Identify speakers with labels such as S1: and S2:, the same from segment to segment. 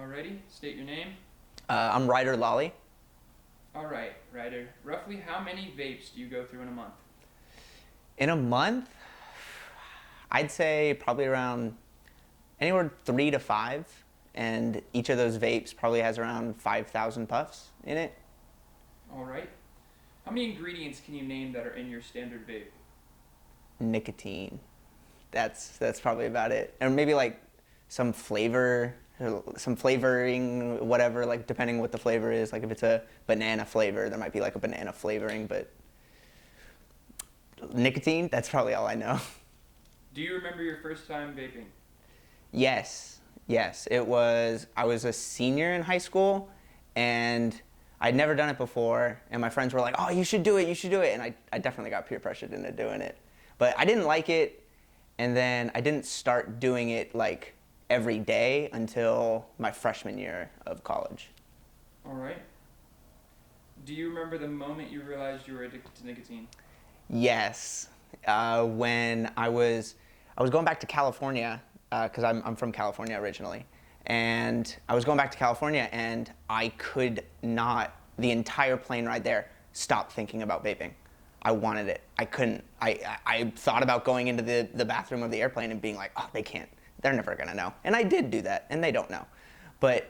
S1: Alrighty, state your name.
S2: I'm Ryder Lolly.
S1: Alright, Ryder. Roughly how many vapes do you go through in a month?
S2: In a month, I'd say probably around anywhere 3 to 5, and each of those vapes probably has around 5,000 puffs in it.
S1: Alright. How many ingredients can you name that are in your standard vape?
S2: Nicotine. That's probably about it. And maybe like some flavor, some flavoring, whatever, like depending what the flavor is. Like if it's a banana flavor, there might be like a banana flavoring, but nicotine, that's probably all I know.
S1: Do you remember your first time vaping?
S2: Yes. I was a senior in high school, and I'd never done it before, and my friends were like, oh, you should do it, and I definitely got peer pressured into doing it. But I didn't like it, and then I didn't start doing it like every day until my freshman year of college.
S1: Alright. Do you remember the moment you realized you were addicted to nicotine?
S2: Yes, when I was going back to California, because I'm from California originally, and I was going back to California, and I could not, the entire plane ride there, stop thinking about vaping. I wanted it. I couldn't. I thought about going into the bathroom of the airplane and being like, oh, they can't. They're never gonna know. And I did do that, and they don't know. But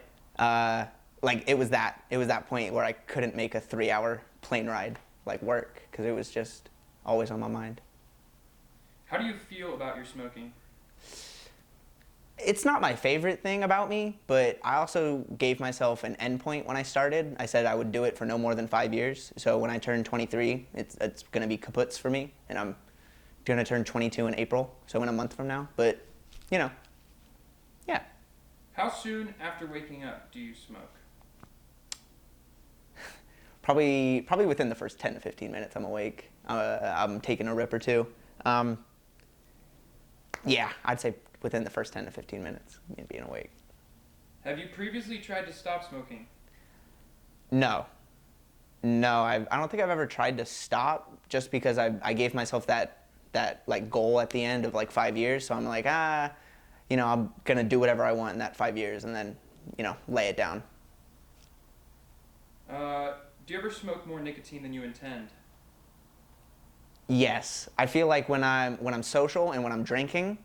S2: like it was that point where I couldn't make a 3-hour plane ride like work because it was just always on my mind.
S1: How do you feel about your smoking?
S2: It's not my favorite thing about me, but I also gave myself an endpoint when I started. I said I would do it for no more than 5 years. So when I turn 23, it's going to be kaputs for me, and I'm going to turn 22 in April, so in a month from now. But, yeah.
S1: How soon after waking up do you smoke?
S2: Probably within the first 10 to 15 minutes I'm awake. I'm taking a rip or two. Yeah, I'd say within the first 10 to 15 minutes of being awake.
S1: Have you previously tried to stop smoking?
S2: No, I don't think I've ever tried to stop, just because I gave myself that like goal at the end of like 5 years. So I'm like, I'm gonna do whatever I want in that 5 years, and then lay it down.
S1: Do you ever smoke more nicotine than you intend?
S2: Yes, I feel like when I'm social and when I'm drinking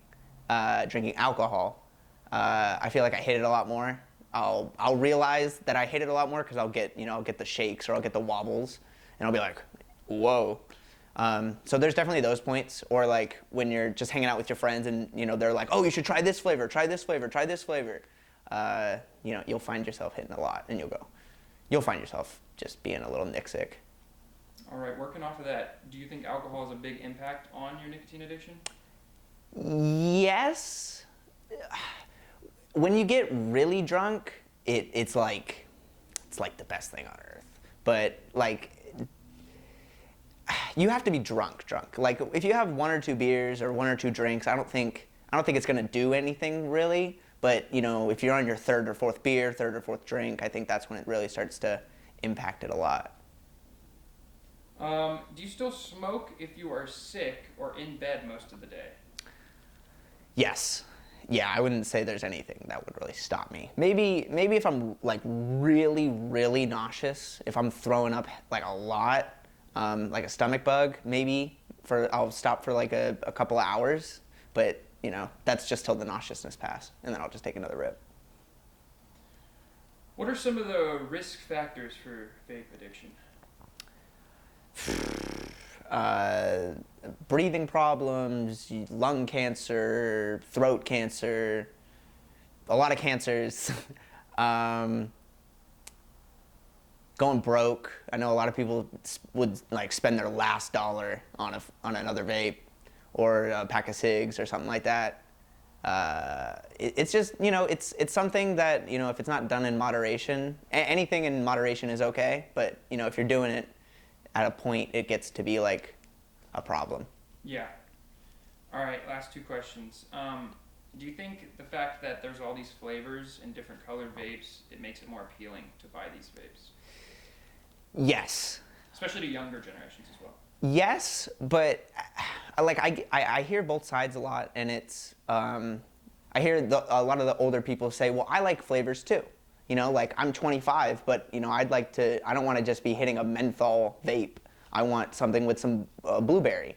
S2: alcohol, I feel like I hit it a lot more. I'll realize that I hit it a lot more because I'll get the shakes, or I'll get the wobbles, and I'll be like, whoa. So there's definitely those points, or like when you're just hanging out with your friends and they're like, oh, you should try this flavor, try this flavor, try this flavor. You'll find yourself hitting a lot, and you'll find yourself just being a little nick sick.
S1: All right, working off of that, do you think alcohol has a big impact on your nicotine addiction?
S2: Yes. When you get really drunk, it's like the best thing on earth. But like, you have to be drunk. Like if you have 1 or 2 beers or 1 or 2 drinks, I don't think it's gonna do anything really. But if you're on your 3rd or 4th beer, 3rd or 4th drink, I think that's when it really starts to impact it a lot.
S1: Do you still smoke if you are sick or in bed most of the day?
S2: Yes. Yeah, I wouldn't say there's anything that would really stop me. Maybe if I'm like really, really nauseous, if I'm throwing up like a lot, like a stomach bug, maybe I'll stop for like a couple of hours. But that's just till the nauseousness pass, and then I'll just take another rip.
S1: What are some of the risk factors for vape addiction?
S2: Breathing problems, lung cancer, throat cancer, a lot of cancers. Going broke. I know a lot of people would like spend their last dollar on another vape or a pack of cigs or something like that. It's just it's something that if it's not done in moderation, anything in moderation is okay. But if you're doing it at a point, it gets to be like a problem.
S1: Yeah. All right, last 2 questions. Do you think the fact that there's all these flavors and different colored vapes, it makes it more appealing to buy these vapes?
S2: Yes.
S1: Especially to younger generations as well.
S2: Yes, but like I hear both sides a lot, and it's I hear a lot of the older people say, well, I like flavors too. You know, like I'm 25, but you know, I don't want to just be hitting a menthol vape. I want something with some blueberry.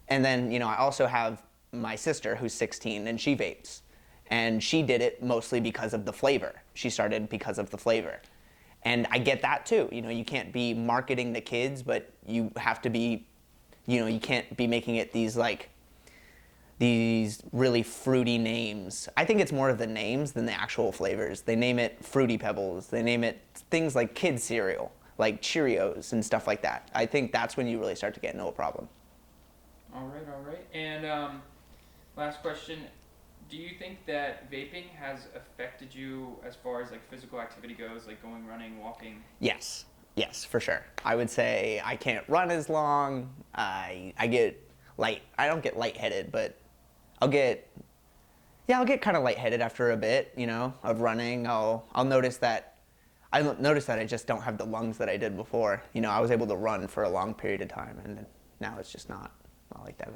S2: And then, you know, I also have my sister who's 16 and she vapes. And she did it mostly because of the flavor. She started because of the flavor. And I get that too. You know, you can't be marketing the kids, but you have to be, you know, you can't be making it these really fruity names. I think it's more of the names than the actual flavors. They name it Fruity Pebbles. They name it things like kid cereal, like Cheerios and stuff like that. I think that's when you really start to get into a problem.
S1: All right, all right. And last question. Do you think that vaping has affected you as far as like physical activity goes, like going running, walking?
S2: Yes, yes, for sure. I would say I can't run as long. I get I don't get lightheaded, but I'll get I'll get kind of lightheaded after a bit, you know, of running. I'll notice that I just don't have the lungs that I did before. You know, I was able to run for a long period of time, and now it's just not like that.